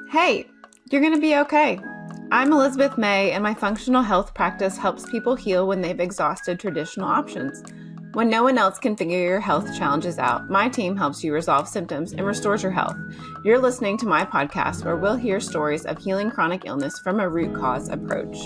Hey, you're going to be okay. I'm Elizabeth May, and my functional health practice helps people heal when they've exhausted traditional options. When no one else can figure your health challenges out, my team helps you resolve symptoms and restores your health. You're listening to my podcast where we'll hear stories of healing chronic illness from a root cause approach.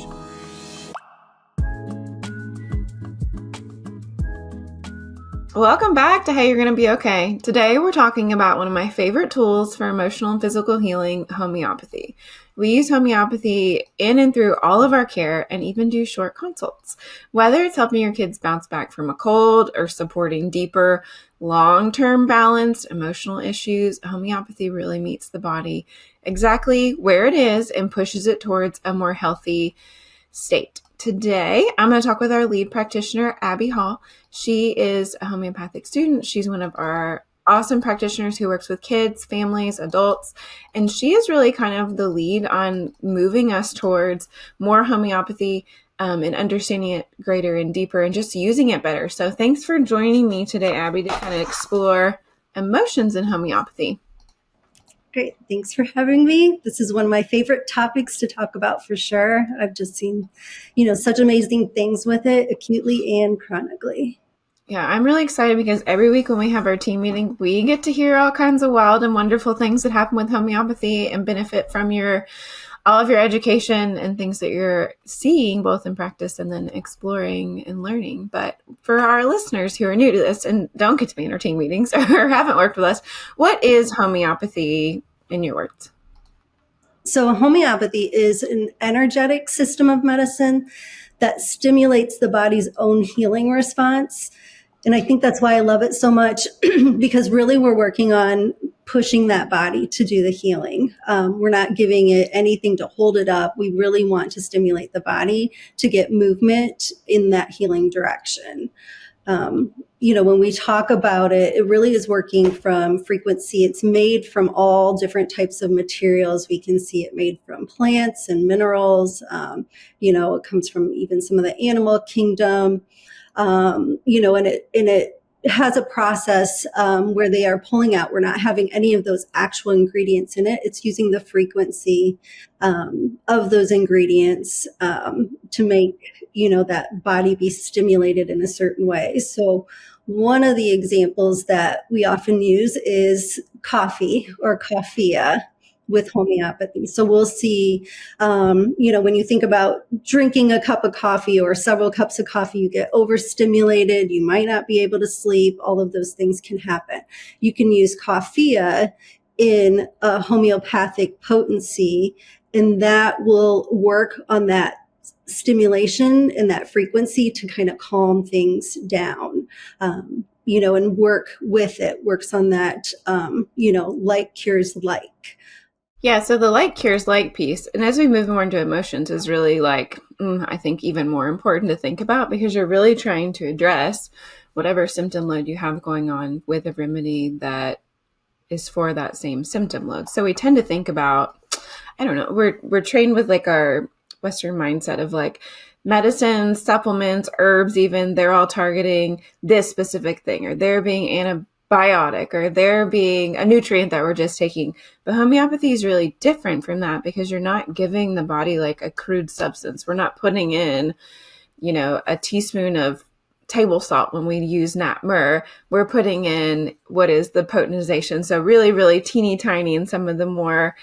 Welcome back to Hey, You're Going to Be Okay. Today we're talking about one of my favorite tools for emotional and physical healing, homeopathy. We use homeopathy in and through all of our care and even do short consults. Whether it's helping your kids bounce back from a cold or supporting deeper, long-term balanced emotional issues, homeopathy really meets the body exactly where it is and pushes it towards a more healthy state. Today, I'm going to talk with our lead practitioner, Abby Hall. She is a homeopathic student. She's one of our awesome practitioners who works with kids, families, adults, and she is really kind of the lead on moving us towards more homeopathy and understanding it greater and deeper and just using it better. So thanks for joining me today, Abby, to kind of explore emotions in homeopathy. Great. Thanks for having me. This is one of my favorite topics to talk about for sure. I've just seen, such amazing things with it acutely and chronically. Yeah, I'm really excited because every week when we have our team meeting, we get to hear all kinds of wild and wonderful things that happen with homeopathy and benefit from all of your education and things that you're seeing both in practice and then exploring and learning. But for our listeners who are new to this and don't get to be in our team meetings or haven't worked with us, what is homeopathy in your words? So homeopathy is an energetic system of medicine that stimulates the body's own healing response. And I think that's why I love it so much because really we're working on pushing that body to do the healing. We're not giving it anything to hold it up. We really want to stimulate the body to get movement in that healing direction. When we talk about it, it really is working from frequency. It's made from all different types of materials. We can see it made from plants and minerals. It comes from even some of the animal kingdom. And it has a process where they are pulling out. We're not having any of those actual ingredients in it. It's using the frequency of those ingredients to make that body be stimulated in a certain way. So one of the examples that we often use is coffee or coffea with homeopathy. So we'll see, when you think about drinking a cup of coffee or several cups of coffee, you get overstimulated. You might not be able to sleep. All of those things can happen. You can use coffea in a homeopathic potency, and that will work on that stimulation and that frequency to kind of calm things down, and work with it, works on that, like cures like. Yeah, so the like cures like piece, and as we move more into emotions is really I think even more important to think about because you're really trying to address whatever symptom load you have going on with a remedy that is for that same symptom load. So we tend to think about, I don't know, we're trained with our Western mindset of medicines, supplements, herbs even, they're all targeting this specific thing, or they're being antibiotic, or they're being a nutrient that we're just taking. But homeopathy is really different from that because you're not giving the body a crude substance. We're not putting in, a teaspoon of table salt when we use Nat Mur. We're putting in what is the potentization. So really, really teeny tiny, and some of the more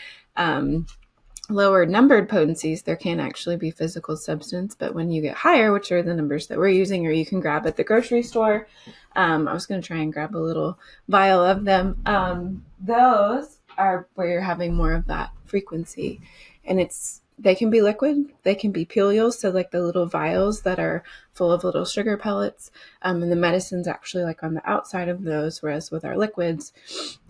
lower numbered potencies, there can actually be physical substance. But when you get higher, which are the numbers that we're using or you can grab at the grocery store, I was going to try and grab a little vial of them. Those are where you're having more of that frequency. And they can be liquid, they can be pilules, so the little vials that are full of little sugar pellets, and the medicine's actually on the outside of those, whereas with our liquids,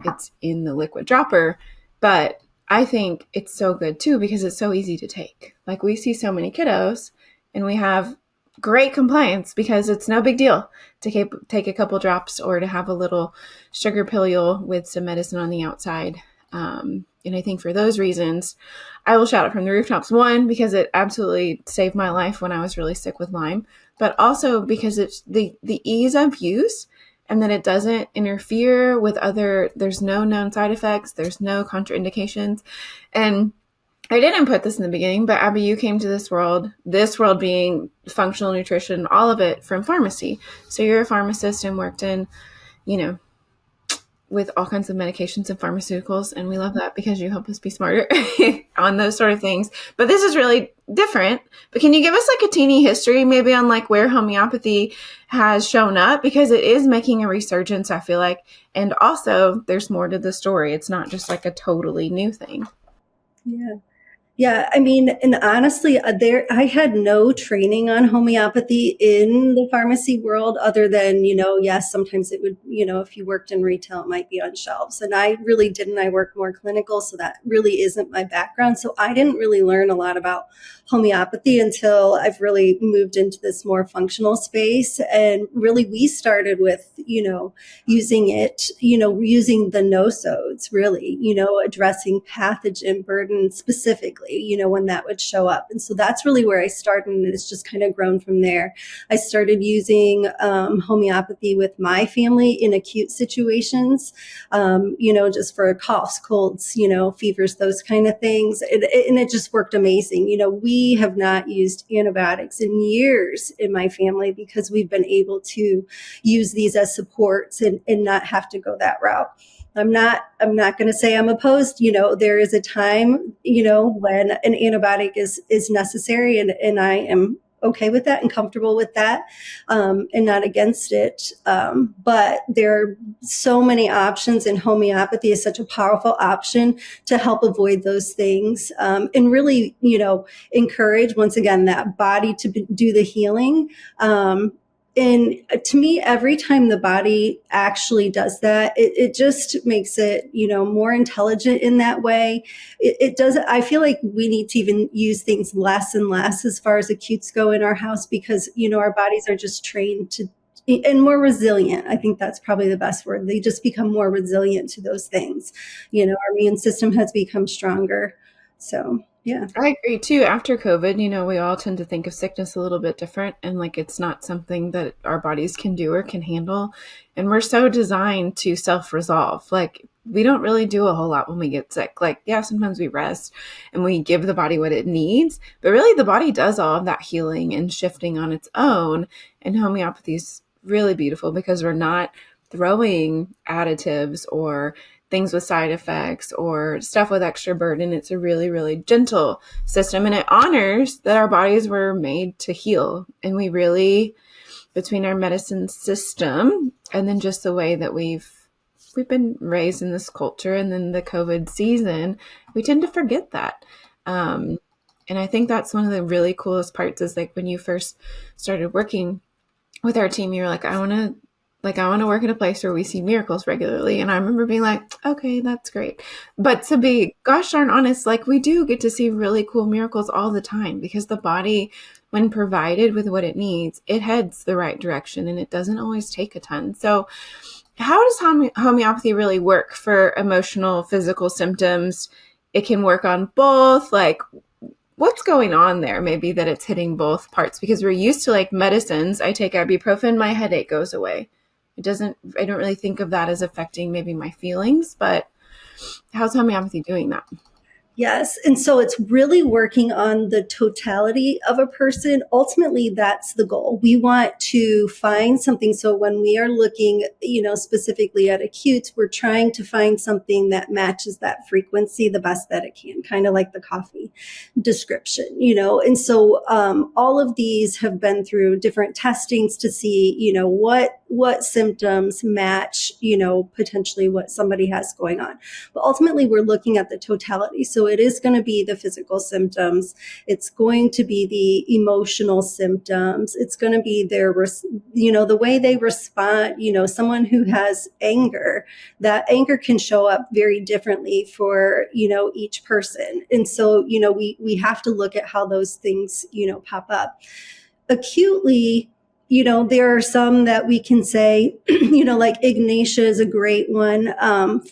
it's in the liquid dropper. But I think it's so good too because it's so easy to take. We see so many kiddos and we have great compliance because it's no big deal to take a couple drops or to have a little sugar pilule with some medicine on the outside. And I think for those reasons, I will shout it from the rooftops. One, because it absolutely saved my life when I was really sick with Lyme, but also because it's the ease of use and that it doesn't interfere with other, there's no known side effects, there's no contraindications. And I didn't put this in the beginning, but Abby, you came to this world being functional nutrition, all of it from pharmacy. So you're a pharmacist and worked in, you know, with all kinds of medications and pharmaceuticals. And we love that because you help us be smarter on those sort of things. But this is really different. But can you give us like a teeny history maybe on like where homeopathy has shown up? Because it is making a resurgence, I feel like. And also there's more to the story. It's not just like a totally new thing. Yeah. Yeah, I mean, and honestly, I had no training on homeopathy in the pharmacy world other than, yes, sometimes it would, if you worked in retail, it might be on shelves. And I really didn't. I worked more clinical, so that really isn't my background. So I didn't really learn a lot about homeopathy until I've really moved into this more functional space. And really, we started with, using it, using the nosodes, really, addressing pathogen burden specifically, when that would show up. And so that's really where I started, and it's just kind of grown from there. I started using homeopathy with my family in acute situations, just for coughs, colds, fevers, those kind of things. And it just worked amazing. We have not used antibiotics in years in my family because we've been able to use these as supports and not have to go that route. I'm not going to say I'm opposed. There is a time, when an antibiotic is necessary, and I am okay with that and comfortable with that, and not against it. But there are so many options, and homeopathy is such a powerful option to help avoid those things, and really, encourage, once again, that body to do the healing. And to me, every time the body actually does that, it just makes it, more intelligent in that way. It does. I feel like we need to even use things less and less as far as acutes go in our house because, our bodies are just trained to, and more resilient. I think that's probably the best word. They just become more resilient to those things. Our immune system has become stronger. So, yeah. I agree too. After COVID, we all tend to think of sickness a little bit different and like it's not something that our bodies can do or can handle. And we're so designed to self-resolve. Like we don't really do a whole lot when we get sick. Like, yeah, sometimes we rest and we give the body what it needs, but really the body does all of that healing and shifting on its own. And homeopathy is really beautiful because we're not throwing additives or things with side effects or stuff with extra burden. It's a really, really gentle system, and it honors that our bodies were made to heal. And we really, between our medicine system and then just the way that we've been raised in this culture and then the COVID season, we tend to forget that. And I think that's one of the really coolest parts is like when you first started working with our team, you were like, I want to work in a place where we see miracles regularly. And I remember being like, okay, that's great. But to be gosh darn honest, like we do get to see really cool miracles all the time because the body, when provided with what it needs, it heads the right direction and it doesn't always take a ton. So how does homeopathy really work for emotional, physical symptoms? It can work on both. Like what's going on there? Maybe that it's hitting both parts because we're used to like medicines. I take ibuprofen, my headache goes away. I don't really think of that as affecting maybe my feelings, but how's homeopathy doing that? Yes. And so it's really working on the totality of a person. Ultimately, that's the goal. We want to find something. So when we are looking, specifically at acutes, we're trying to find something that matches that frequency the best that it can, kind of like the coffee description, And so all of these have been through different testings to see, what symptoms match, potentially what somebody has going on. But ultimately, we're looking at the totality. So it is going to be the physical symptoms. It's going to be the emotional symptoms. It's going to be their, the way they respond. Someone who has anger, that anger can show up very differently for, each person. And so, we have to look at how those things, pop up. Acutely, there are some that we can say, like Ignatia is a great one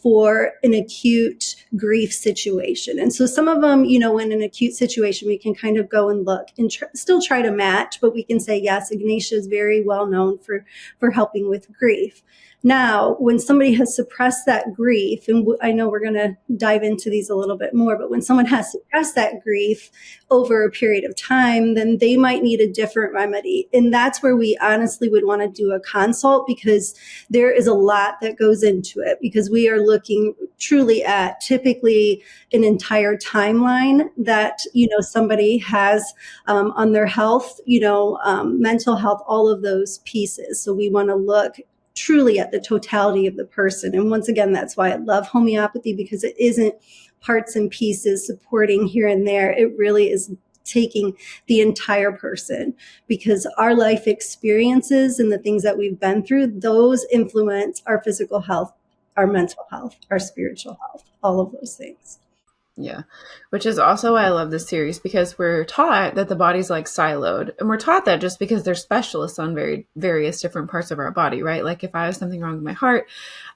for an acute grief situation. And so some of them, in an acute situation, we can kind of go and look and still try to match, but we can say, yes, Ignatia is very well known for helping with grief. Now, when somebody has suppressed that grief, and I know we're going to dive into these a little bit more, but when someone has suppressed that grief over a period of time, then they might need a different remedy. And that's where we honestly would want to do a consult, because there is a lot that goes into it, because we are looking truly at typically an entire timeline that, somebody has on their health, mental health, all of those pieces. So we want to look truly at the totality of the person. And once again, that's why I love homeopathy, because it isn't parts and pieces supporting here and there. It really is taking the entire person, because our life experiences and the things that we've been through, those influence our physical health, our mental health, our spiritual health, all of those things. Yeah. Which is also why I love this series, because we're taught that the body's like siloed, and we're taught that just because they're specialists on various different parts of our body, right? Like if I have something wrong with my heart,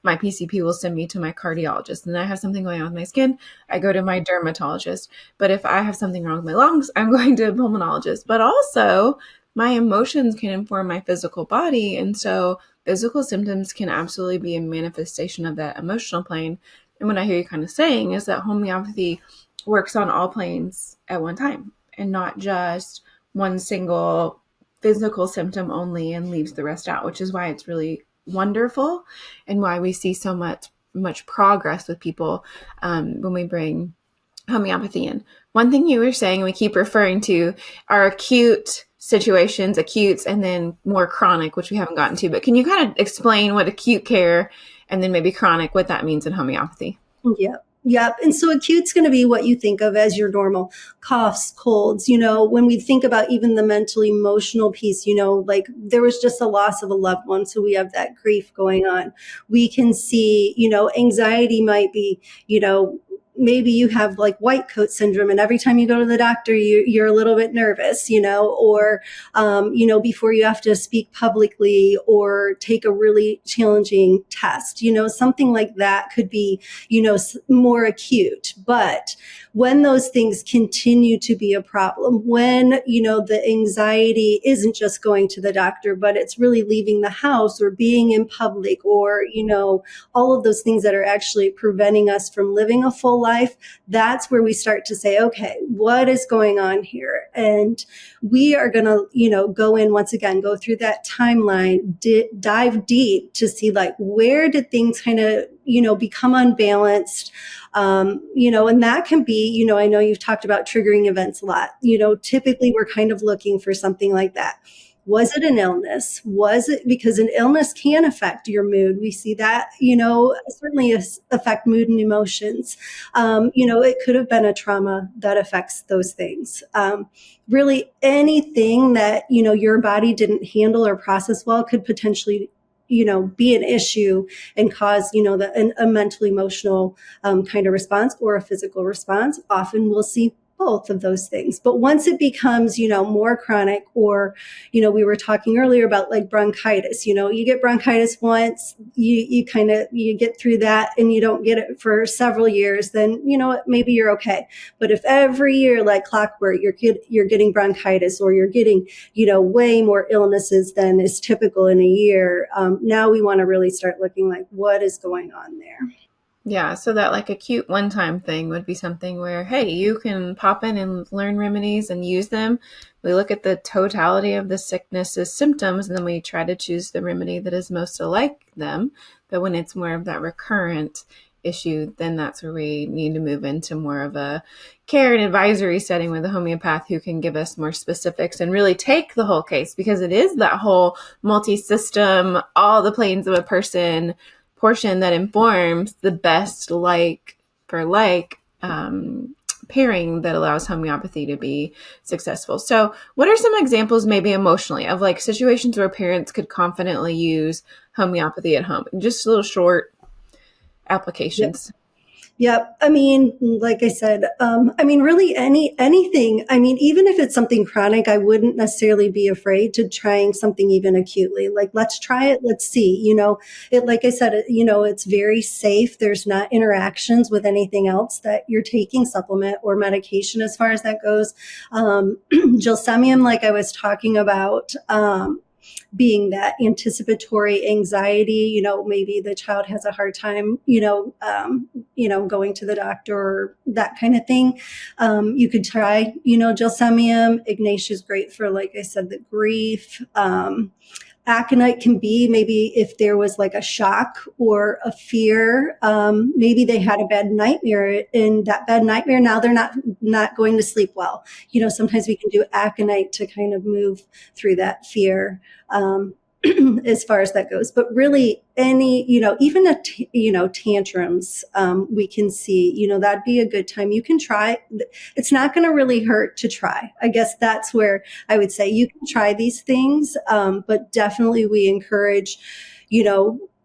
my PCP will send me to my cardiologist, and then I have something going on with my skin, I go to my dermatologist. But if I have something wrong with my lungs, I'm going to a pulmonologist. But also my emotions can inform my physical body. And so physical symptoms can absolutely be a manifestation of that emotional plane. And what I hear you kind of saying is that homeopathy works on all planes at one time, and not just one single physical symptom only and leaves the rest out, which is why it's really wonderful and why we see so much progress with people when we bring homeopathy in. One thing you were saying, we keep referring to are acute situations, acutes, and then more chronic, which we haven't gotten to. But can you kind of explain what acute care and then maybe chronic, what that means in homeopathy? Yep. Yep. And so acute's going to be what you think of as your normal coughs, colds. When we think about even the mental emotional piece, like there was just a loss of a loved one. So we have that grief going on. We can see, anxiety might be, maybe you have like white coat syndrome, and every time you go to the doctor, you're a little bit nervous, or, before you have to speak publicly or take a really challenging test, something like that could be, more acute. But when those things continue to be a problem, when, the anxiety isn't just going to the doctor, but it's really leaving the house or being in public, or, all of those things that are actually preventing us from living a full life, that's where we start to say, okay, what is going on here? And we are going to, go in once again, go through that timeline, dive deep to see like, where did things kind of, become unbalanced? And that can be, I know you've talked about triggering events a lot. Typically we're kind of looking for something like that. Was it an illness? Was it because an illness can affect your mood? We see that, certainly affect mood and emotions. It could have been a trauma that affects those things. Really anything that, your body didn't handle or process well could potentially be an issue and cause, a mental emotional kind of response or a physical response. Often we'll see both of those things. But once it becomes, more chronic, or, we were talking earlier about like bronchitis, you get bronchitis once, you get through that and you don't get it for several years, then, maybe you're okay. But if every year, like clockwork, you're getting bronchitis, or you're getting, way more illnesses than is typical in a year, now we want to really start looking like what is going on there. Yeah, so that like acute one-time thing would be something where, hey, you can pop in and learn remedies and use them. We look at the totality of the sickness's symptoms, and then we try to choose the remedy that is most like them. But when it's more of that recurrent issue, then that's where we need to move into more of a care and advisory setting with a homeopath who can give us more specifics and really take the whole case, because it is that whole multi-system, all the planes of a person portion that informs the best like for like pairing that allows homeopathy to be successful. So what are some examples maybe emotionally of like situations where parents could confidently use homeopathy at home? Just little short applications. Yep. I mean, like I said, really anything. I mean, even if it's something chronic, I wouldn't necessarily be afraid to trying something even acutely. Like, let's try it. Let's see. Like I said, it's very safe. There's not interactions with anything else that you're taking, supplement or medication, as far as that goes. Gelsemium, like I was talking about. Being that anticipatory anxiety, maybe the child has a hard time, going to the doctor or that kind of thing. You could try, gelsemium. Ignatia is great for, like I said, the grief. Aconite can be maybe if there was like a shock or a fear. Maybe they had a bad nightmare, and that bad nightmare, now they're not going to sleep well. Sometimes we can do aconite to kind of move through that fear. As far as that goes, but really any, even tantrums, we can see, that'd be a good time. You can try. It's not going to really hurt to try. I guess that's where I would say you can try these things. But definitely we encourage,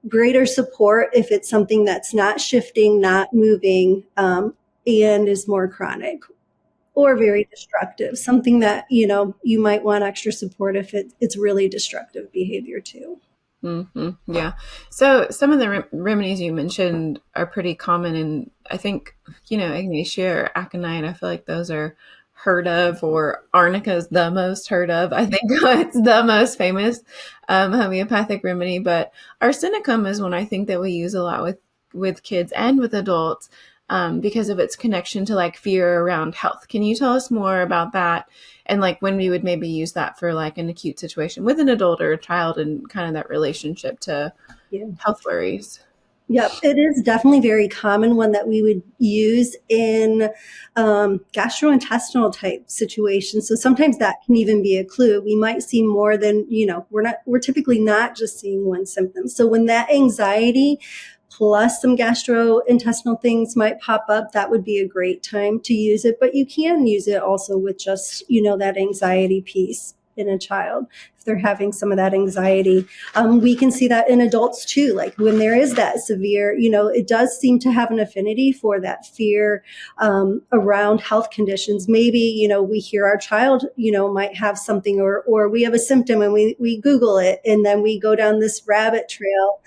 greater support if it's something that's not shifting, not moving, and is more chronic or very destructive, something that, you might want extra support if it's really destructive behavior too. Mm-hmm. Yeah. So some of the remedies you mentioned are pretty common. And I think, Ignatia or aconite, I feel like those are heard of, or arnica is the most heard of. I think it's the most famous homeopathic remedy. But arsenicum is one I think that we use a lot with kids and with adults. Because of its connection to like fear around health. Can you tell us more about that? And like when we would maybe use that for like an acute situation with an adult or a child, and kind of that relationship to health worries? Yep, it is definitely very common one that we would use in gastrointestinal type situations. So sometimes that can even be a clue. We might see more than, we're typically not just seeing one symptom. So when that anxiety plus some gastrointestinal things might pop up, that would be a great time to use it. But you can use it also with just, that anxiety piece in a child if they're having some of that anxiety. We can see that in adults too, like when there is that severe, it does seem to have an affinity for that fear around health conditions. Maybe, we hear our child, might have something, or we have a symptom and we Google it, and then we go down this rabbit trail.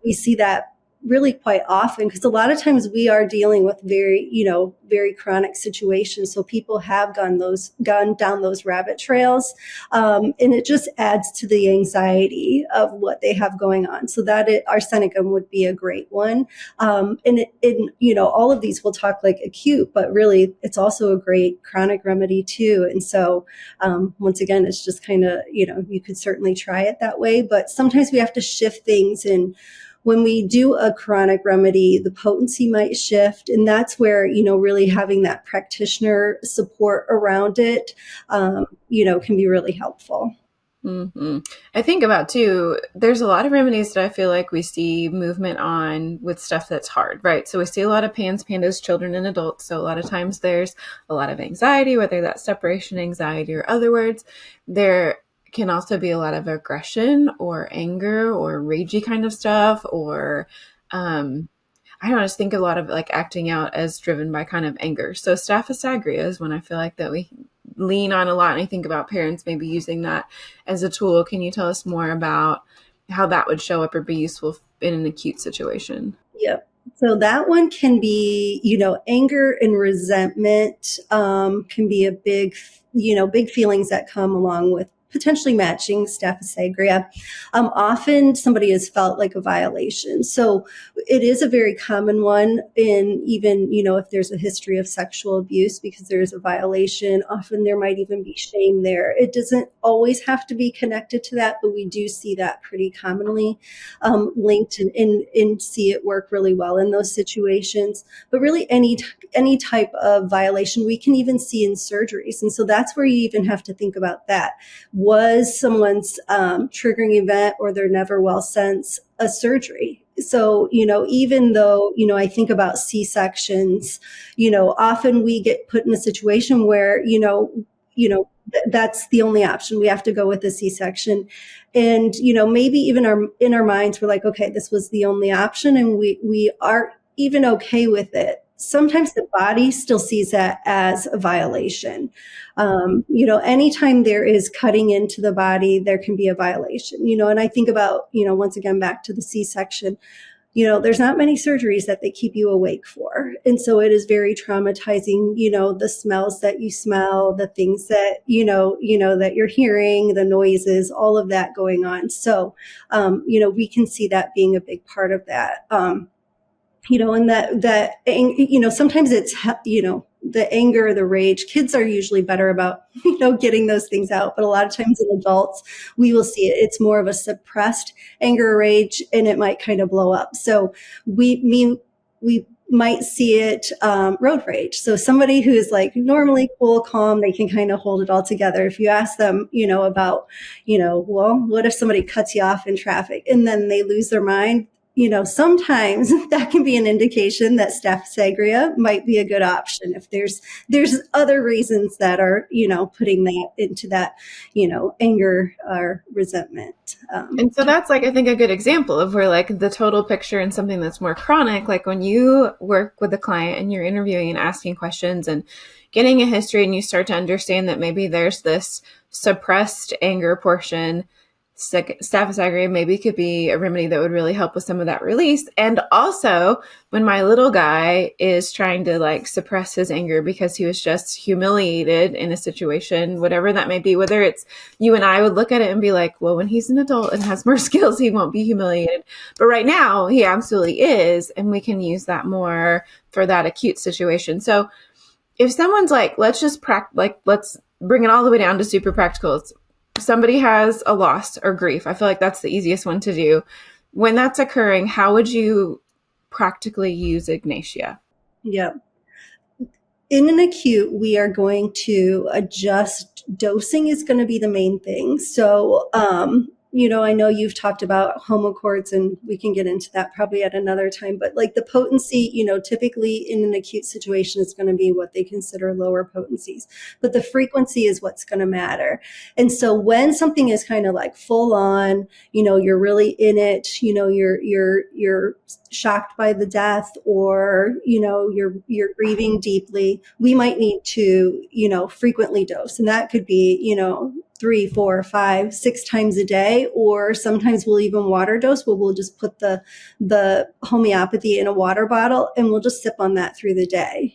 We see that really quite often, because a lot of times we are dealing with very chronic situations. So people have gone down those rabbit trails, and it just adds to the anxiety of what they have going on. So that arsenicum would be a great one. All of these will talk like acute, but really it's also a great chronic remedy too. And so once again, it's just kind of, you could certainly try it that way, but sometimes we have to shift things. And when we do a chronic remedy, the potency might shift. And that's where, really having that practitioner support around it, can be really helpful. Mm-hmm. I think about too, there's a lot of remedies that I feel like we see movement on with stuff that's hard, right? So we see a lot of PANS, PANDAS, children and adults. So a lot of times there's a lot of anxiety, whether that's separation anxiety or other words. There can also be a lot of aggression or anger or ragey kind of stuff, or I don't know, just think a lot of like acting out as driven by kind of anger. So staphysagria is one I feel like that we lean on a lot. And I think about parents maybe using that as a tool. Can you tell us more about how that would show up or be useful in an acute situation? Yep. So that one can be, anger and resentment can be a big feelings that come along with potentially matching staphysagria. Often somebody has felt like a violation. So it is a very common one in even, if there's a history of sexual abuse, because there's a violation, often there might even be shame there. It doesn't always have to be connected to that, but we do see that pretty commonly linked and see it work really well in those situations. But really any type of violation we can even see in surgeries. And so that's where you even have to think about that. Was someone's triggering event or their never well sense a surgery? So, even though, I think about C-sections, often we get put in a situation where, that's the only option. We have to go with the C-section. And, maybe even in our minds, we're like, okay, this was the only option. And we are even okay with it, sometimes the body still sees that as a violation. Anytime there is cutting into the body, there can be a violation, and I think about, once again, back to the C-section, there's not many surgeries that they keep you awake for. And so it is very traumatizing, the smells that you smell, the things that, that you're hearing, the noises, all of that going on. So, we can see that being a big part of that. And sometimes it's, the anger, the rage. Kids are usually better about, getting those things out. But a lot of times in adults, we will see it. It's more of a suppressed anger or rage, and it might kind of blow up. So we might see it road rage. So somebody who's like normally cool, calm, they can kind of hold it all together. If you ask them, about, well, what if somebody cuts you off in traffic and then they lose their mind? Sometimes that can be an indication that staph aureus might be a good option if there's other reasons that are, putting that into that, anger or resentment. And so that's like, I think, a good example of where like the total picture and something that's more chronic, like when you work with a client and you're interviewing and asking questions and getting a history, and you start to understand that maybe there's this suppressed anger portion. Staph aureus maybe could be a remedy that would really help with some of that release. And also when my little guy is trying to like suppress his anger because he was just humiliated in a situation, whatever that may be, whether it's you and I would look at it and be like, well, when he's an adult and has more skills, he won't be humiliated. But right now he absolutely is. And we can use that more for that acute situation. So if someone's like, let's bring it all the way down to super practical. Somebody has a loss or grief. I feel like that's the easiest one to do. When that's occurring, how would you practically use Ignatia? Yeah. In an acute, we are going to adjust. Dosing is going to be the main thing. So, I know you've talked about homochords, and we can get into that probably at another time, but like the potency, typically in an acute situation, is going to be what they consider lower potencies, but the frequency is what's going to matter. And so when something is kind of like full on, you're really in it, you're shocked by the death, or, you're grieving deeply, we might need to, frequently dose. And that could be, 3, 4, 5, 6 times a day, or sometimes we'll even water dose, where we'll just put the homeopathy in a water bottle and we'll just sip on that through the day,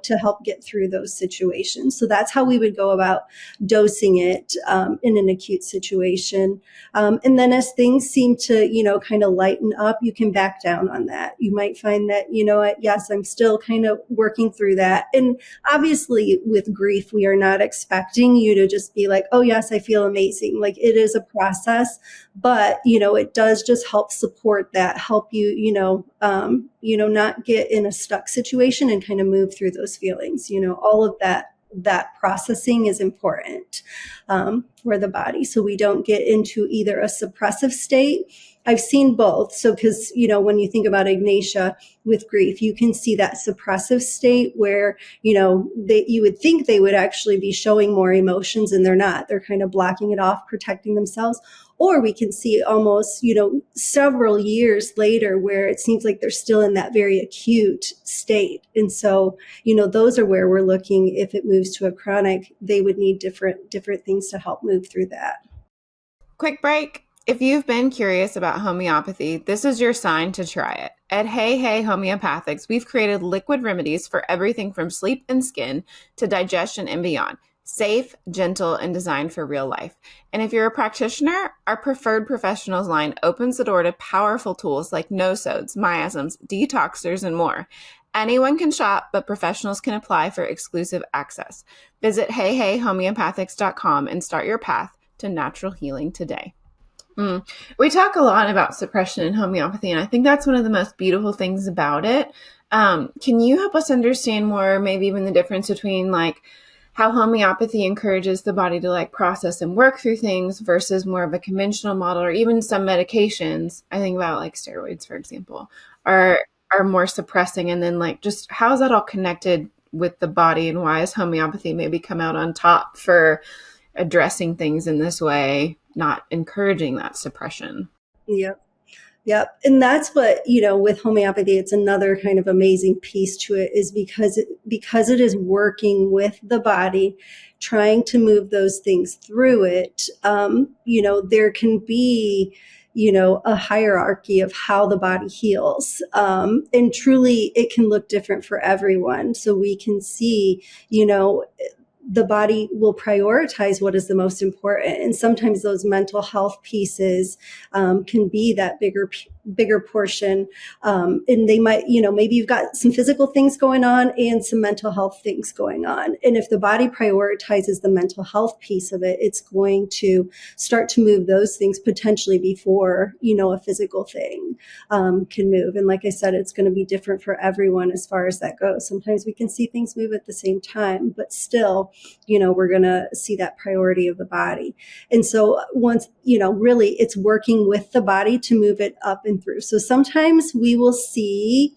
to help get through those situations. So that's how we would go about dosing it in an acute situation. And then as things seem to, kind of lighten up, you can back down on that. You might find that, yes, I'm still kind of working through that. And obviously with grief, we are not expecting you to just be like, oh yes, I feel amazing. Like it is a process, but it does just help support that, help you, not get in a stuck situation and kind of move through those feelings. All of that processing is important for the body, so we don't get into either a suppressive state. I've seen both. So, because, when you think about Ignatia with grief, you can see that suppressive state where, you would think they would actually be showing more emotions, and they're not. They're kind of blocking it off, protecting themselves. Or we can see almost, several years later where it seems like they're still in that very acute state. And so, those are where we're looking. If it moves to a chronic, they would need different things to help move through that. Quick break. If you've been curious about homeopathy, this is your sign to try it. At Hey Hey Homeopathics, we've created liquid remedies for everything from sleep and skin to digestion and beyond. Safe, gentle, and designed for real life. And if you're a practitioner, our preferred professionals line opens the door to powerful tools like no-sodes, miasms, detoxers, and more. Anyone can shop, but professionals can apply for exclusive access. Visit heyheyhomeopathics.com and start your path to natural healing today. We talk a lot about suppression in homeopathy, and I think that's one of the most beautiful things about it. Can you help us understand more, maybe even the difference between like how homeopathy encourages the body to like process and work through things versus more of a conventional model, or even some medications, I think about like steroids, for example, are more suppressing, and then like just how is that all connected with the body, and why has homeopathy maybe come out on top for addressing things in this way, not encouraging that suppression? Yep. Yep. And that's what, with homeopathy, it's another kind of amazing piece to it is because it is working with the body, trying to move those things through it. There can be, a hierarchy of how the body heals. And truly it can look different for everyone. So we can see, the body will prioritize what is the most important. And sometimes those mental health pieces can be that bigger portion. And they might, maybe you've got some physical things going on and some mental health things going on. And if the body prioritizes the mental health piece of it, it's going to start to move those things potentially before, a physical thing can move. And like I said, it's going to be different for everyone as far as that goes. Sometimes we can see things move at the same time, but still, we're going to see that priority of the body. And so once, really it's working with the body to move it up and through. So sometimes we will see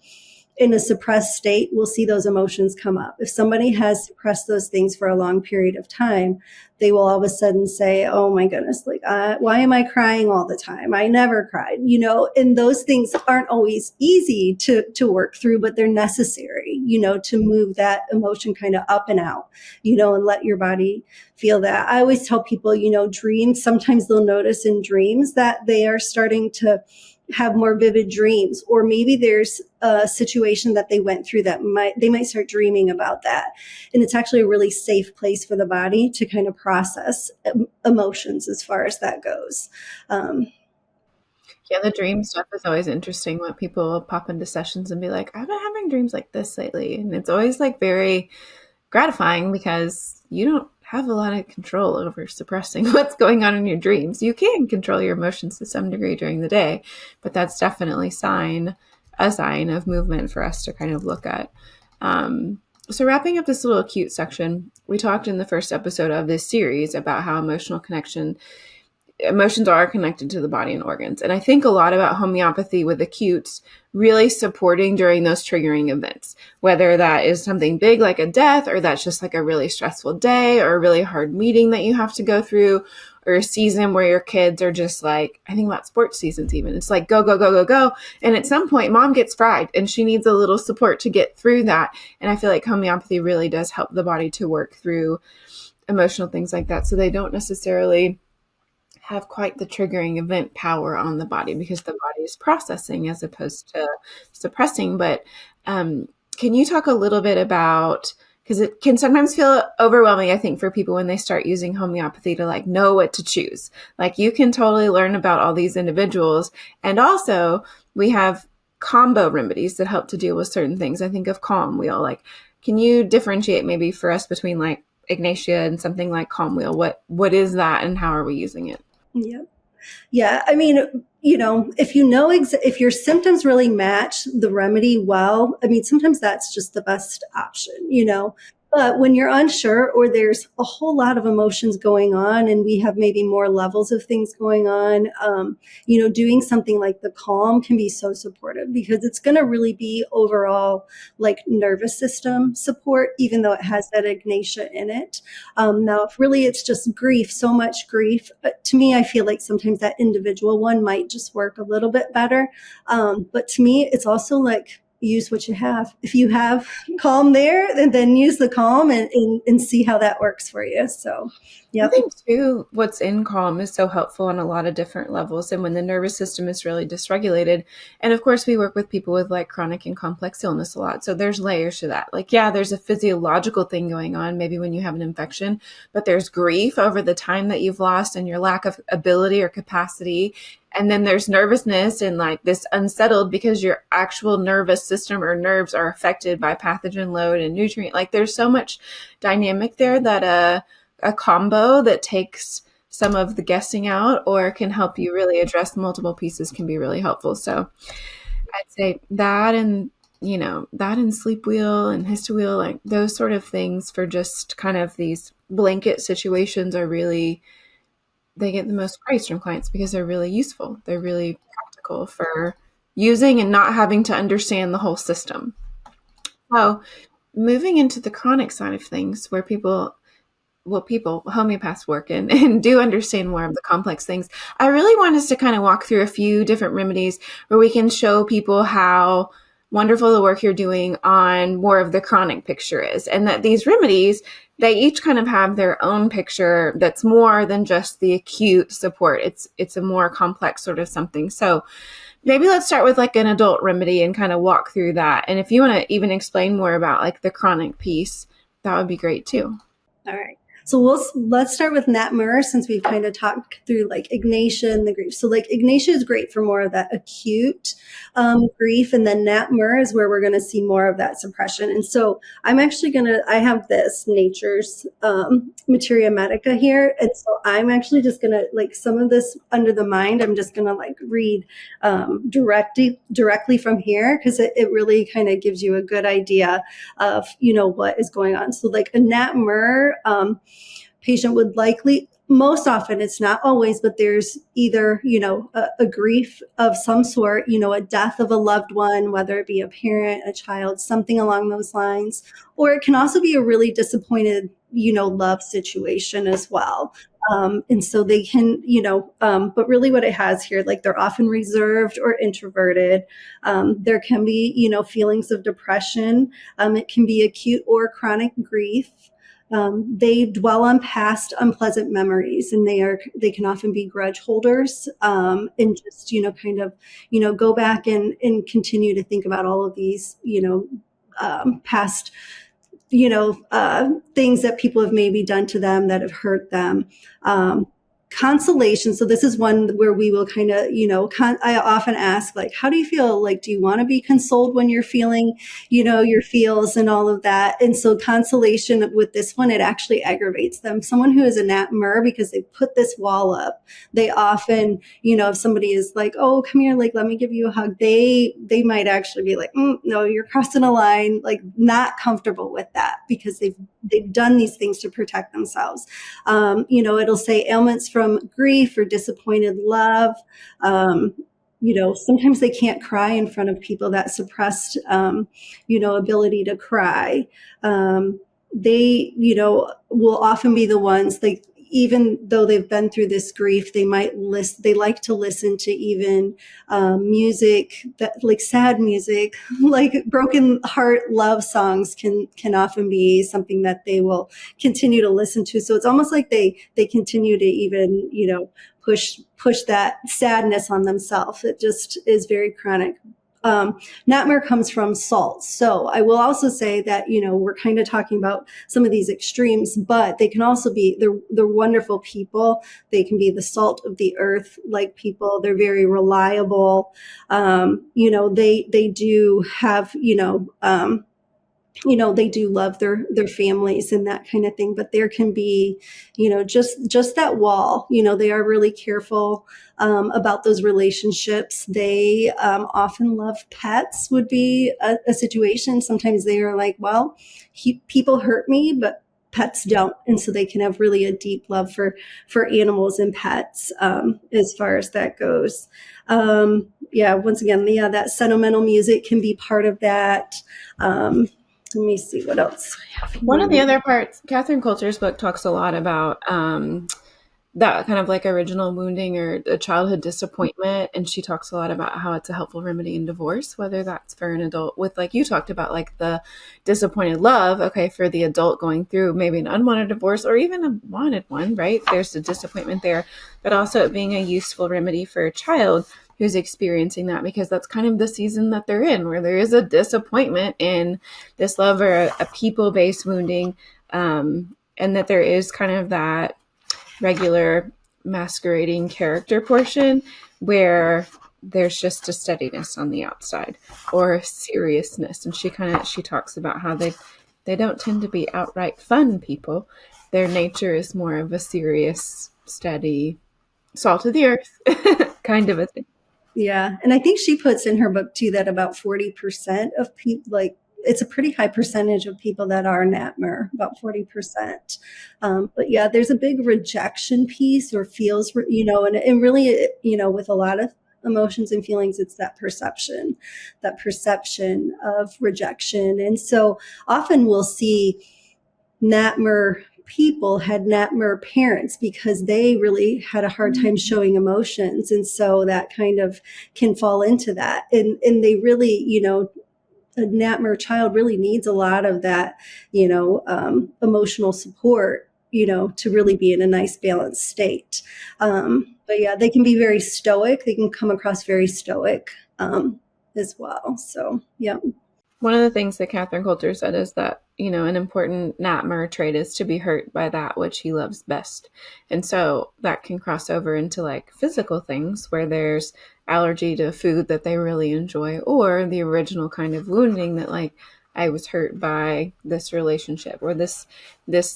in a suppressed state, we'll see those emotions come up. If somebody has suppressed those things for a long period of time, they will all of a sudden say, oh my goodness, like, why am I crying all the time? I never cried, and those things aren't always easy to work through, but they're necessary, to move that emotion kind of up and out, and let your body feel that. I always tell people, dreams, sometimes they'll notice in dreams that they are starting to have more vivid dreams, or maybe there's a situation that they went through that they might start dreaming about that. And it's actually a really safe place for the body to kind of process emotions as far as that goes. Yeah, the dream stuff is always interesting when people pop into sessions and be like, I've been having dreams like this lately. And it's always like very gratifying because you don't have a lot of control over suppressing what's going on in your dreams. You can control your emotions to some degree during the day, but that's definitely a sign of movement for us to kind of look at. So wrapping up this little acute section, we talked in the first episode of this series about how emotions are connected to the body and organs. And I think a lot about homeopathy with acutes really supporting during those triggering events, whether that is something big like a death, or that's just like a really stressful day or a really hard meeting that you have to go through, or a season where your kids are just like, I think about sports seasons even. It's like, go, go, go, go, go. And at some point, mom gets fried and she needs a little support to get through that. And I feel like homeopathy really does help the body to work through emotional things like that. So they don't necessarily have quite the triggering event power on the body because the body is processing as opposed to suppressing. But can you talk a little bit about, because it can sometimes feel overwhelming, I think, for people when they start using homeopathy to like know what to choose. Like you can totally learn about all these individuals. And also we have combo remedies that help to deal with certain things. I think of calm wheel. Like, can you differentiate maybe for us between like Ignatia and something like calm wheel? What is that and how are we using it? Yeah. Yeah. I mean, if your symptoms really match the remedy well, I mean, sometimes that's just the best option. But when you're unsure or there's a whole lot of emotions going on and we have maybe more levels of things going on, doing something like the calm can be so supportive because it's going to really be overall like nervous system support, even though it has that Ignatia in it. Now, if really it's just grief, so much grief, to me, I feel like sometimes that individual one might just work a little bit better. But to me, it's also like, use what you have. If you have calm there, then use the calm and see how that works for you. So, yeah. I think too, what's in calm is so helpful on a lot of different levels. And when the nervous system is really dysregulated, and of course we work with people with like chronic and complex illness a lot. So there's layers to that. Like, yeah, there's a physiological thing going on, maybe when you have an infection, but there's grief over the time that you've lost and your lack of ability or capacity. And then there's nervousness and like this unsettled because your actual nervous system or nerves are affected by pathogen load and nutrient. Like there's so much dynamic there that a combo that takes some of the guessing out or can help you really address multiple pieces can be really helpful. So I'd say that and sleep wheel and histowheel, like those sort of things for just kind of these blanket situations are really, they get the most praise from clients because they're really useful. They're really practical for using and not having to understand the whole system. So moving into the chronic side of things where people people, homeopaths work in and do understand more of the complex things. I really want us to kind of walk through a few different remedies where we can show people how wonderful the work you're doing on more of the chronic picture is, and that these remedies, they each kind of have their own picture that's more than just the acute support. It's a more complex sort of something. So maybe let's start with like an adult remedy and kind of walk through that. And if you want to even explain more about like the chronic piece, that would be great too. All right. So let's start with Nat Mur, since we've kind of talked through like Ignatia and the grief. So like Ignatia is great for more of that acute grief, and then Nat Mur is where we're going to see more of that suppression. And so I'm actually I have this Nature's Materia Medica here, and so I'm actually just going to, like, some of this under the mind, I'm just going to like read directly from here, because it really kind of gives you a good idea of, what is going on. So like a Nat Mur patient would likely, most often, it's not always, but there's either, a grief of some sort, a death of a loved one, whether it be a parent, a child, something along those lines, or it can also be a really disappointed, love situation as well. And so they can, but really what it has here, like they're often reserved or introverted. There can be, feelings of depression. It can be acute or chronic grief. They dwell on past unpleasant memories, and they can often be grudge holders, and just, kind of, go back and continue to think about all of these, past, things that people have maybe done to them that have hurt them. Consolation. So this is one where we will kind of, I often ask, like, how do you feel? Like, do you want to be consoled when you're feeling, your feels and all of that? And so consolation with this one, it actually aggravates them. Someone who is a Nat Mur, because they put this wall up, they often, if somebody is like, oh, come here, like, let me give you a hug, they might actually be like, no, you're crossing a line, like not comfortable with that, because they've done these things to protect themselves. It'll say ailments from grief or disappointed love. Sometimes they can't cry in front of people, that suppressed, ability to cry. They, will often be the ones, like, even though they've been through this grief, they like to listen to even music that, like, sad music, like broken heart love songs can often be something that they will continue to listen to. So it's almost like they continue to even, push that sadness on themselves. It just is very chronic. Nat Mur comes from salt. So I will also say that, we're kind of talking about some of these extremes, but they can also be, they're wonderful people. They can be the salt of the earth, like people. They're very reliable. They do have, they do love their families and that kind of thing, but there can be, just that wall, they are really careful about those relationships. They often love pets, would be a situation. Sometimes they are like, well, people hurt me, but pets don't. And so they can have really a deep love for animals and pets, as far as that goes. Once again, that sentimental music can be part of that. Let me see what else. One of the other parts, Catherine Coulter's book talks a lot about that kind of like original wounding or a childhood disappointment. And she talks a lot about how it's a helpful remedy in divorce, whether that's for an adult with, like you talked about, like the disappointed love. Okay, for the adult going through maybe an unwanted divorce or even a wanted one, right? There's a disappointment there, but also it being a useful remedy for a child who's experiencing that, because that's kind of the season that they're in, where there is a disappointment in this love or a people-based wounding, and that there is kind of that regular masquerading character portion where there's just a steadiness on the outside or a seriousness. And she talks about how they don't tend to be outright fun people. Their nature is more of a serious, steady, salt of the earth kind of a thing. Yeah. And I think she puts in her book too that about 40% of people, like, it's a pretty high percentage of people that are Nat Mur, about 40%. But yeah, there's a big rejection piece, or feels, and really, with a lot of emotions and feelings, it's that perception of rejection. And so often we'll see Nat Mur people had Nat Mur parents because they really had a hard time showing emotions. And so that kind of can fall into that. And they really, a Nat Mur child really needs a lot of that, emotional support, to really be in a nice balanced state. But yeah, they can be very stoic. They can come across very stoic as well. So, yeah. One of the things that Catherine Coulter said is that, an important Nat Mur trait is to be hurt by that which he loves best. And so that can cross over into like physical things where there's allergy to food that they really enjoy, or the original kind of wounding that like I was hurt by this relationship or this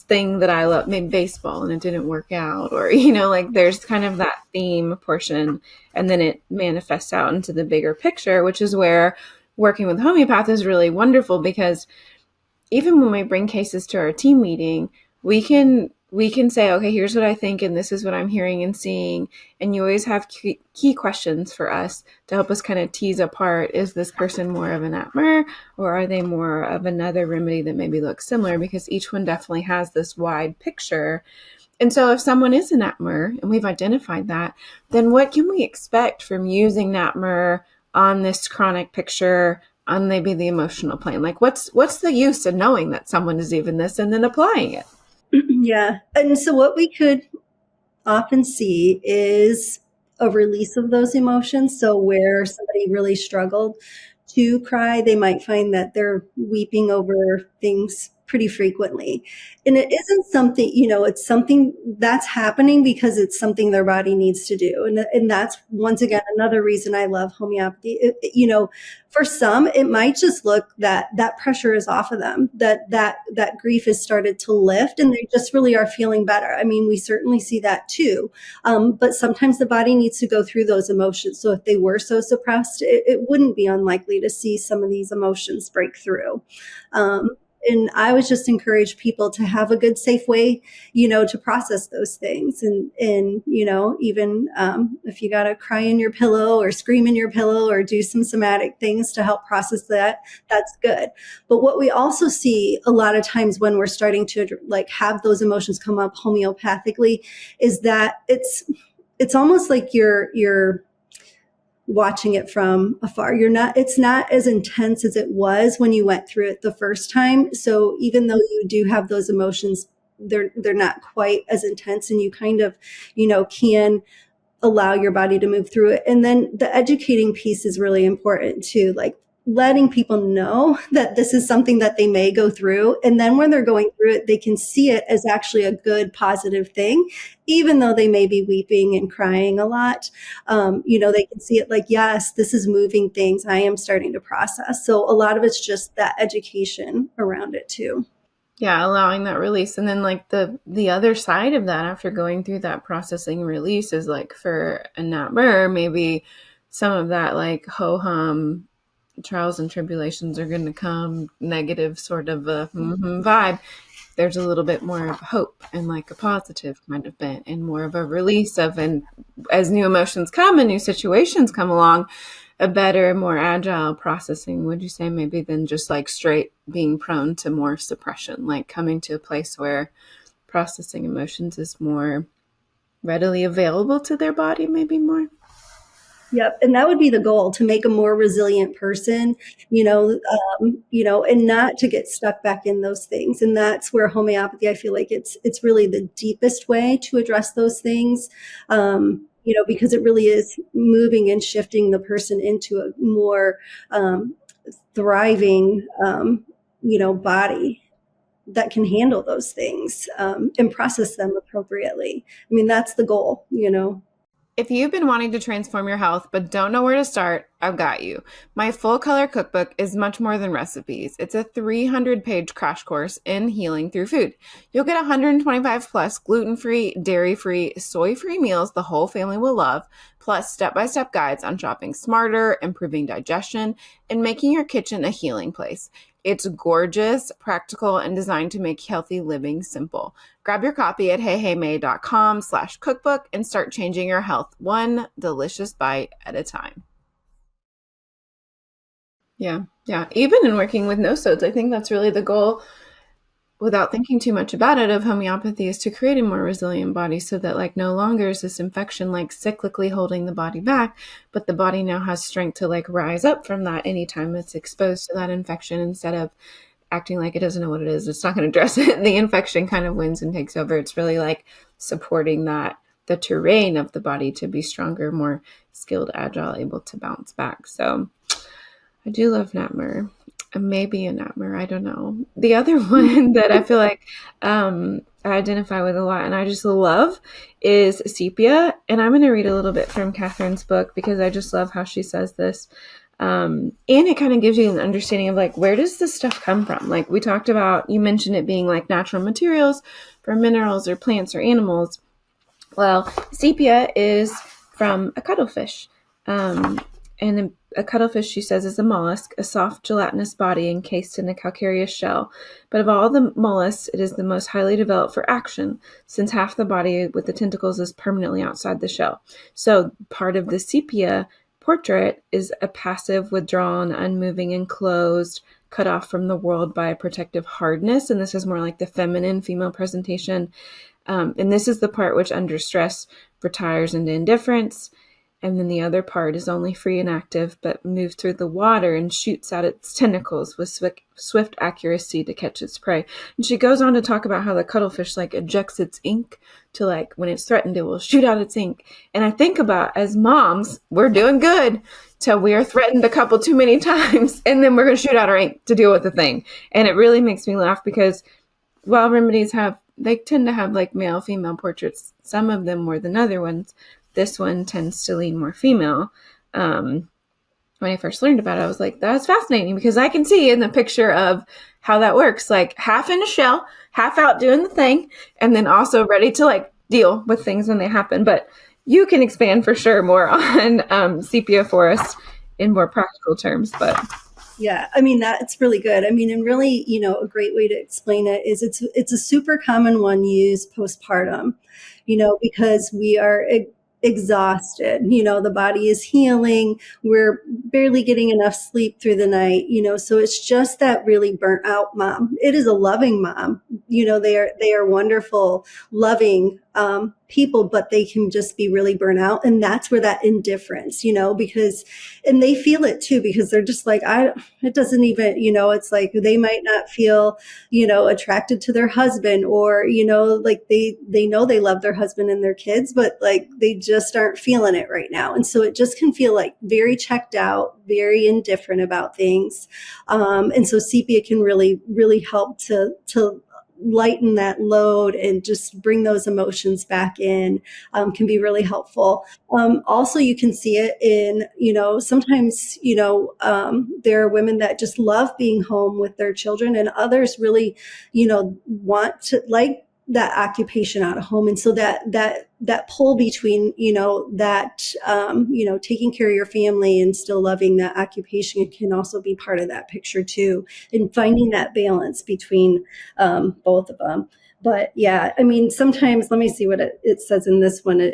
thing that I love, maybe baseball, and it didn't work out, or like there's kind of that theme portion, and then it manifests out into the bigger picture, which is where working with homeopath is really wonderful, because even when we bring cases to our team meeting, we can say, okay, here's what I think, and this is what I'm hearing and seeing. And you always have key questions for us to help us kind of tease apart, is this person more of an Nat Mur, or are they more of another remedy that maybe looks similar? Because each one definitely has this wide picture. And so if someone is a Nat Mur, and we've identified that, then what can we expect from using Nat Mur on this chronic picture, on maybe the emotional plane? Like what's the use of knowing that someone is even this and then applying it? Yeah. And so what we could often see is a release of those emotions. So where somebody really struggled to cry, they might find that they're weeping over things pretty frequently. And it isn't something, it's something that's happening because it's something their body needs to do. And that's once again another reason I love homeopathy. For some, it might just look that that pressure is off of them, that grief has started to lift and they just really are feeling better. I mean, we certainly see that too. But sometimes the body needs to go through those emotions. So if they were so suppressed, it wouldn't be unlikely to see some of these emotions break through. And I would just encourage people to have a good, safe way, to process those things. And even if you got to cry in your pillow or scream in your pillow or do some somatic things to help process that, that's good. But what we also see a lot of times when we're starting to like have those emotions come up homeopathically is that it's almost like you're watching it from afar. It's not as intense as it was when you went through it the first time. So even though you do have those emotions, they're not quite as intense, and you kind of, can allow your body to move through it. And then the educating piece is really important too, like letting people know that this is something that they may go through. And then when they're going through it, they can see it as actually a good, positive thing, even though they may be weeping and crying a lot. They can see it like, yes, this is moving things I am starting to process. So a lot of it's just that education around it too. Yeah, allowing that release. And then like the other side of that, after going through that processing release, is like for a Nat Mur, maybe some of that like ho-hum trials and tribulations are going to come, negative sort of a vibe. There's a little bit more of hope and like a positive kind of bent, and more of a release of, and as new emotions come and new situations come along, a better, more agile processing, would you say, maybe, than just like straight being prone to more suppression, like coming to a place where processing emotions is more readily available to their body, maybe more? Yep. And that would be the goal, to make a more resilient person, and not to get stuck back in those things. And that's where homeopathy, I feel like it's really the deepest way to address those things. Because it really is moving and shifting the person into a more thriving, body that can handle those things and process them appropriately. I mean, that's the goal. If you've been wanting to transform your health but don't know where to start, I've got you. My full color cookbook is much more than recipes. It's a 300-page crash course in healing through food. You'll get 125 plus gluten-free, dairy-free, soy-free meals the whole family will love, plus step-by-step guides on shopping smarter, improving digestion, and making your kitchen a healing place. It's gorgeous, practical, and designed to make healthy living simple. Grab your copy at heyheymae.com/cookbook and start changing your health one delicious bite at a time. Yeah. Even in working with no-sodes, I think that's really the goal. without thinking too much about it, of homeopathy is to create a more resilient body so that like no longer is this infection like cyclically holding the body back, but the body now has strength to like rise up from that anytime it's exposed to that infection, instead of acting like it doesn't know what it is. It's not going to address it. The infection kind of wins and takes over. It's really like supporting that the terrain of the body to be stronger, more skilled, agile, able to bounce back. So I do love Nat Mur. Maybe a Nat Mur, I don't know. The other one that I feel like I identify with a lot and I just love is Sepia. And I'm going to read a little bit from Catherine's book because I just love how she says this. And it kind of gives you an understanding of like, where does this stuff come from? Like we talked about, you mentioned it being like natural materials for minerals or plants or animals. Well, sepia is from a cuttlefish. And a cuttlefish, she says, is a mollusk, a soft gelatinous body encased in a calcareous shell. But of all the mollusks, it is the most highly developed for action, since half the body with the tentacles is permanently outside the shell. So part of the sepia portrait is a passive, withdrawn, unmoving, enclosed, cut off from the world by a protective hardness. And this is more like the feminine female presentation. And this is the part which under stress retires into indifference. And then the other part is only free and active, but moves through the water and shoots out its tentacles with swift accuracy to catch its prey. And she goes on to talk about how the cuttlefish like ejects its ink to like when it's threatened, it will shoot out its ink. And I think about as moms, we're doing good till we are threatened a couple too many times, and then we're going to shoot out our ink to deal with the thing. And it really makes me laugh because while remedies they tend to have like male, female portraits, some of them more than other ones. This one tends to lean more female. When I first learned about it, I was like, that's fascinating because I can see in the picture of how that works, like half in a shell, half out doing the thing, and then also ready to like deal with things when they happen. But you can expand for sure more on sepia for us in more practical terms. But yeah, I mean, that's really good. I mean, and really, a great way to explain it is it's a super common one used postpartum, because we are exhausted, the body is healing. We're barely getting enough sleep through the night, so it's just that really burnt out mom. It is a loving mom. They are wonderful, loving, people, but they can just be really burnt out. And that's where that indifference, because, and they feel it too, because they're just like, it doesn't even, it's like they might not feel, attracted to their husband or, like they know they love their husband and their kids, but like they just aren't feeling it right now. And so it just can feel like very checked out, very indifferent about things. And so sepia can really, really help to lighten that load and just bring those emotions back in, can be really helpful. Also, you can see it in, sometimes, there are women that just love being home with their children, and others really, want to like that occupation out of home. And so that pull between, taking care of your family and still loving that occupation can also be part of that picture too, and finding that balance between both of them. But yeah, I mean, sometimes, let me see what it says in this one.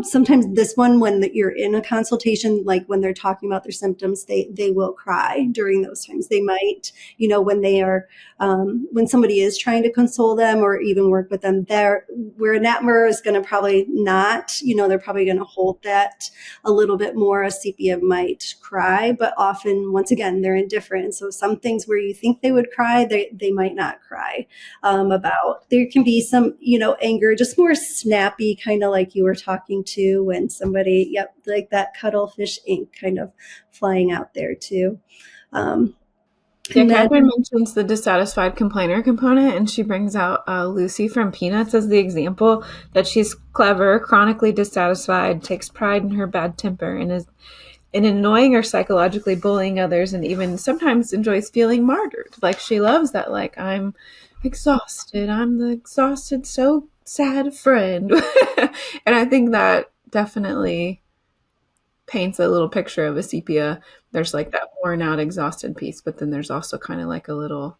Sometimes this one, when you're in a consultation, like when they're talking about their symptoms, they will cry during those times. They might, when they are, when somebody is trying to console them or even work with them, where a Nat Mur is going to probably not, they're probably going to hold that a little bit more. A sepia might cry, but often, once again, they're indifferent. So some things where you think they would cry, they might not cry about. There can be some, anger, just more snappy, kind of like you were talking to when somebody, like that cuttlefish ink kind of flying out there too. Yeah, Catherine mentions the dissatisfied complainer component, and she brings out Lucy from Peanuts as the example that she's clever, chronically dissatisfied, takes pride in her bad temper, and is annoying or psychologically bullying others, and even sometimes enjoys feeling martyred. Like she loves that, like, I'm exhausted. I'm the exhausted, so sad friend. And I think that definitely paints a little picture of a sepia. There's like that worn out, exhausted piece, but then there's also kind of like a little,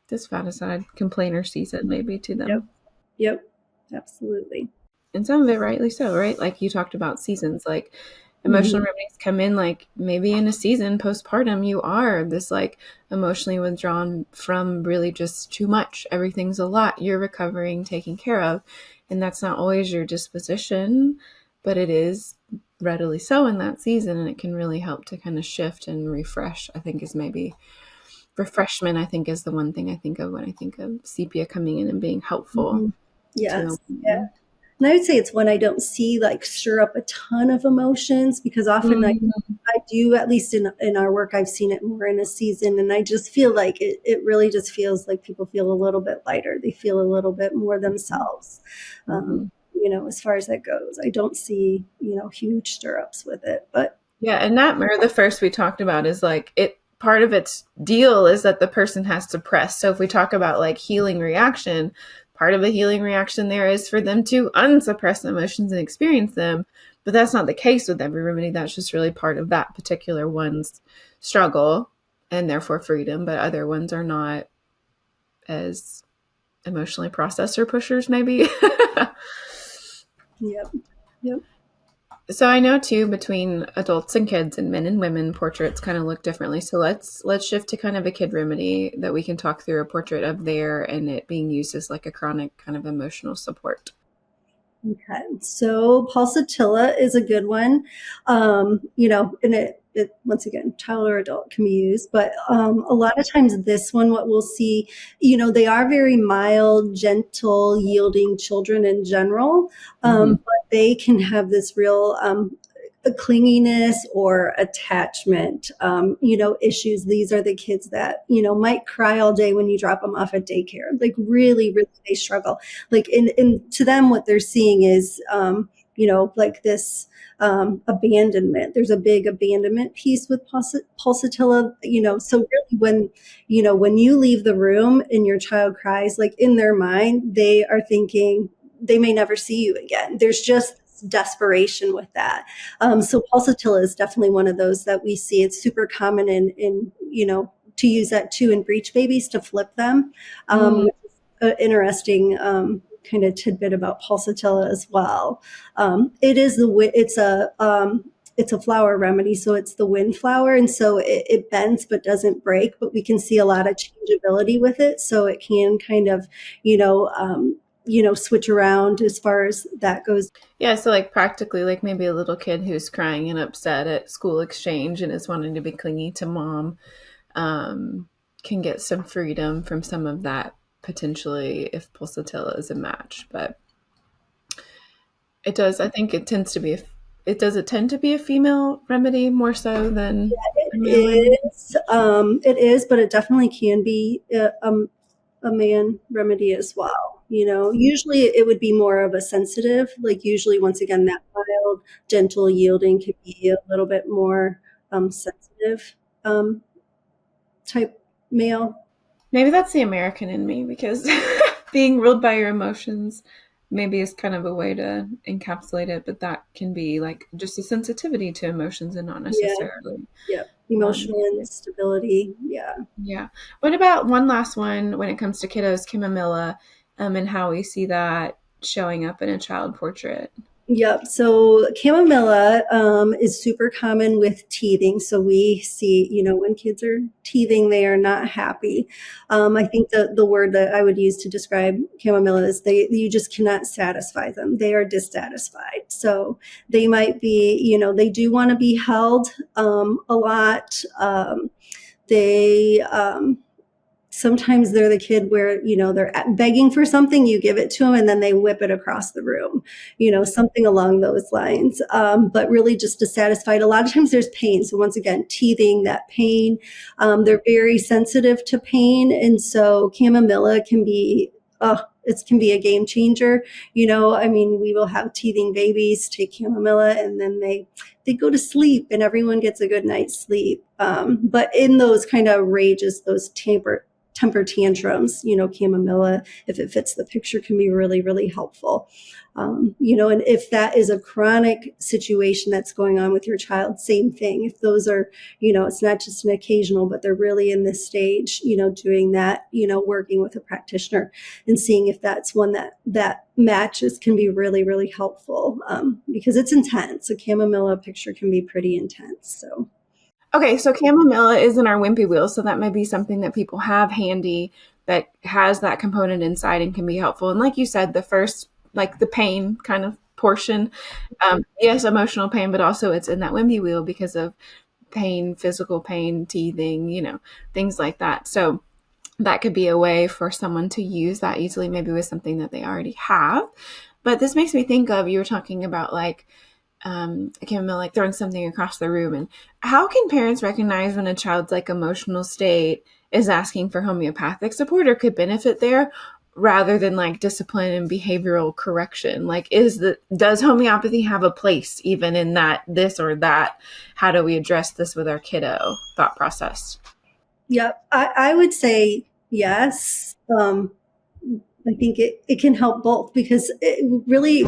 dissatisfied complainer season maybe to them. Yep. Absolutely. And some of it rightly so, right? Like you talked about seasons, like emotional remedies come in like maybe in a season postpartum, you are this like emotionally withdrawn from really just too much. Everything's a lot. You're recovering, taking care of. And that's not always your disposition, but it is readily so in that season. And it can really help to kind of shift and refresh, I think is maybe refreshment, I think is the one thing I think of when I think of sepia coming in and being helpful Yes. to. Yeah. And I would say it's when I don't see like stir up a ton of emotions, because often I do, at least in our work, I've seen it more in a season. And I just feel like it really just feels like people feel a little bit lighter. They feel a little bit more themselves, Mhm. as far as that goes. I don't see, huge stir ups with it, but Yeah, and Nat Mur, the first we talked about, is like it. Part of its deal is that the person has to press. So if we talk about like healing reaction, part of the healing reaction there is for them to unsuppress emotions and experience them. But that's not the case with every remedy. That's just really part of that particular one's struggle and therefore freedom. But other ones are not as emotionally processor pushers, maybe. yep. Yep. So I know too between adults and kids and men and women portraits kind of look differently. So let's shift to kind of a kid remedy that we can talk through a portrait of there and it being used as like a chronic kind of emotional support. Okay, so Pulsatilla is a good one. And it once again, child or adult can be used, but a lot of times this one, what we'll see, they are very mild, gentle, yielding children in general, Mm-hmm. but they can have this real a clinginess or attachment, issues. These are the kids that, might cry all day when you drop them off at daycare. Like really, really, they struggle. Like in to them, what they're seeing is, like this abandonment. There's a big abandonment piece with pulsatilla, so really when you leave the room and your child cries, like in their mind, they are thinking they may never see you again. There's just desperation with that. So pulsatilla is definitely one of those that we see. It's super common in to use that too in breech babies to flip them, Mm. which is an interesting kind of tidbit about pulsatilla as well. It's a flower remedy, so it's the wind flower, and so it bends but doesn't break. But we can see a lot of changeability with it, so it can kind of, switch around as far as that goes. Yeah, so like practically like maybe a little kid who's crying and upset at school exchange and is wanting to be clingy to mom um, can get some freedom from some of that potentially if pulsatilla is a match. But it does. I think it tends to be. It tend to be a female remedy more so than a male remedy. It is, but it definitely can be a man remedy as well. Usually it would be more of a sensitive, like usually once again, that mild, gentle yielding can be a little bit more sensitive um, type male. Maybe that's the American in me because being ruled by your emotions maybe is kind of a way to encapsulate it, but that can be like just a sensitivity to emotions and not Yeah. necessarily Yeah. one. Emotional instability. Yeah. Yeah. What about one last one when it comes to kiddos, chamomilla, and how we see that showing up in a child portrait? Yep. So chamomilla is super common with teething. So we see, when kids are teething, they are not happy. I think the word that I would use to describe chamomilla is you just cannot satisfy them. They are dissatisfied. So they might be, they do want to be held a lot. They Sometimes they're the kid where they're begging for something, you give it to them and then they whip it across the room, something along those lines, but really just dissatisfied. A lot of times there's pain, so once again, teething, that pain, they're very sensitive to pain, and so chamomilla can be it can be a game changer. I mean, we will have teething babies take chamomilla and then they go to sleep and everyone gets a good night's sleep, but in those kind of rages, those temper tantrums, chamomilla, if it fits the picture, can be really, really helpful. And if that is a chronic situation that's going on with your child, same thing. If those are, it's not just an occasional, but they're really in this stage, doing that, working with a practitioner and seeing if that's one that matches can be really, really helpful, because it's intense. A chamomilla picture can be pretty intense. So. Okay, so chamomilla is in our wimpy wheel, so that might be something that people have handy that has that component inside and can be helpful. And like you said, the first, like the pain kind of portion, yes, emotional pain, but also it's in that wimpy wheel because of pain, physical pain, teething, things like that. So that could be a way for someone to use that easily, maybe with something that they already have. But this makes me think of, you were talking about like, I can't remember, like throwing something across the room. And how can parents recognize when a child's like emotional state is asking for homeopathic support or could benefit there rather than like discipline and behavioral correction? Like, does homeopathy have a place even in that, this or that? How do we address this with our kiddo thought process? Yeah, I would say yes. I think it can help both because it really,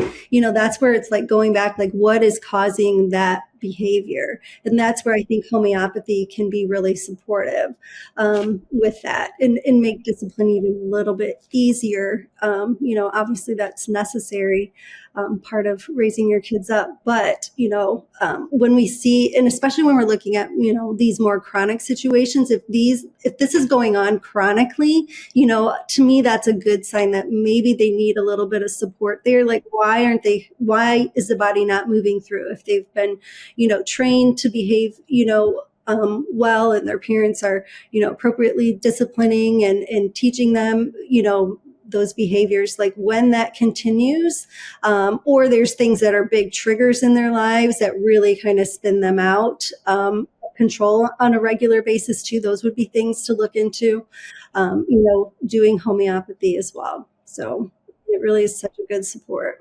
that's where it's like going back, like what is causing that behavior? And that's where I think homeopathy can be really supportive with that and make discipline even a little bit easier. Obviously that's necessary, part of raising your kids up. But, when we see, and especially when we're looking at, these more chronic situations, if this is going on chronically, to me, that's a good sign that maybe they need a little bit of support there. Like, why is the body not moving through? If they've been, trained to behave, well, and their parents are, appropriately disciplining and teaching them, those behaviors, like when that continues, or there's things that are big triggers in their lives that really kind of spin them out, control on a regular basis too. Those would be things to look into, doing homeopathy as well. So it really is such a good support.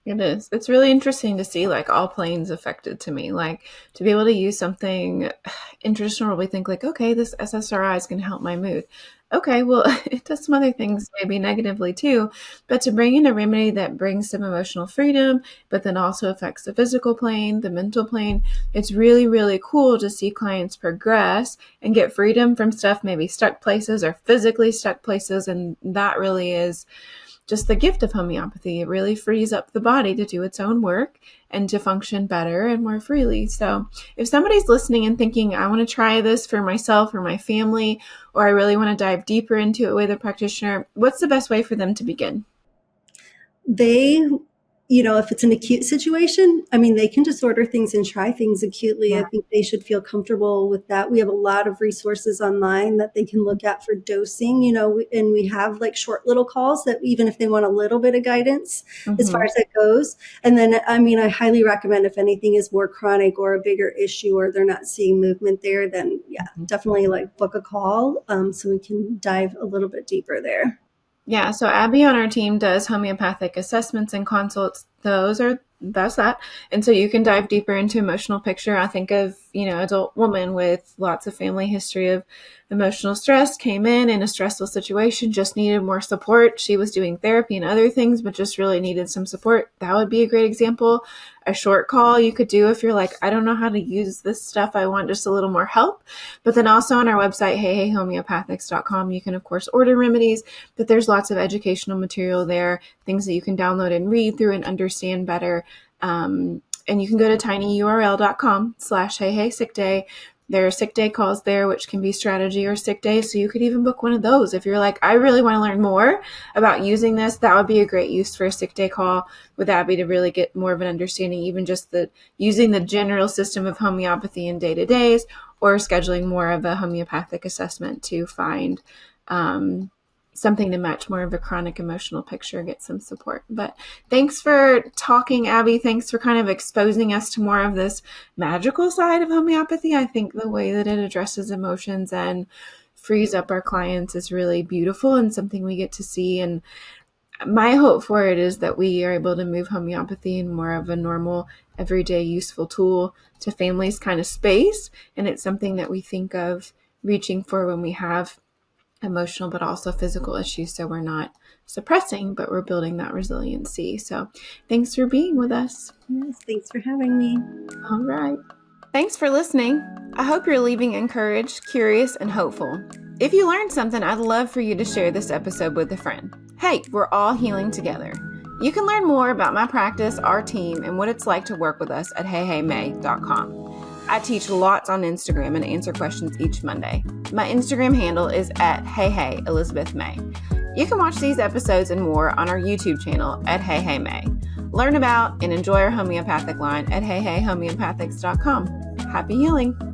It is. It's really interesting to see like all planes affected to me. Like to be able to use something in traditional, we think like, okay, this SSRI is going to help my mood. Okay, well, it does some other things maybe negatively too, but to bring in a remedy that brings some emotional freedom, but then also affects the physical plane, the mental plane, it's really, really cool to see clients progress and get freedom from stuff, maybe stuck places or physically stuck places. And that really is just the gift of homeopathy. It really frees up the body to do its own work and to function better and more freely. So if somebody's listening and thinking, I want to try this for myself or my family, or I really want to dive deeper into it with a practitioner, what's the best way for them to begin? They, if it's an acute situation, they can just order things and try things acutely. Yeah. I think they should feel comfortable with that. We have a lot of resources online that they can look at for dosing, and we have like short little calls that even if they want a little bit of guidance as far as that goes. And then, I highly recommend if anything is more chronic or a bigger issue or they're not seeing movement there, then definitely like book a call so we can dive a little bit deeper there. Yeah, so Abby on our team does homeopathic assessments and consults. That's that. And so you can dive deeper into emotional picture. I think of, adult woman with lots of family history of emotional stress, came in a stressful situation, just needed more support. She was doing therapy and other things, but just really needed some support. That would be a great example. A short call you could do if you're like, I don't know how to use this stuff. I want just a little more help. But then also on our website, heyhomeopathics.com, you can of course order remedies, but there's lots of educational material there, things that you can download and read through and understand better. And you can go to tinyurl.com/heyheysickday. There are sick day calls there, which can be strategy or sick day. So you could even book one of those. If you're like, I really want to learn more about using this, that would be a great use for a sick day call with Abby to really get more of an understanding, even just using the general system of homeopathy in day-to-days, or scheduling more of a homeopathic assessment to find something to match more of a chronic emotional picture, get some support. But thanks for talking, Abby. Thanks for kind of exposing us to more of this magical side of homeopathy. I think the way that it addresses emotions and frees up our clients is really beautiful and something we get to see. And my hope for it is that we are able to move homeopathy in more of a normal, everyday, useful tool to families kind of space. And it's something that we think of reaching for when we have emotional but also physical issues. So we're not suppressing, but we're building that resiliency. So thanks for being with us. Yes, thanks for having me. All right. Thanks for listening. I hope you're leaving encouraged, curious, and hopeful. If you learned something, I'd love for you to share this episode with a friend. Hey, we're all healing together. You can learn more about my practice, our team, and what it's like to work with us at heyheymae.com. I teach lots on Instagram and answer questions each Monday. My Instagram handle is at heyheylizabethmae. You can watch these episodes and more on our YouTube channel at Hey Hey Mae. Learn about and enjoy our homeopathic line at heyheyhomeopathics.com. Happy healing!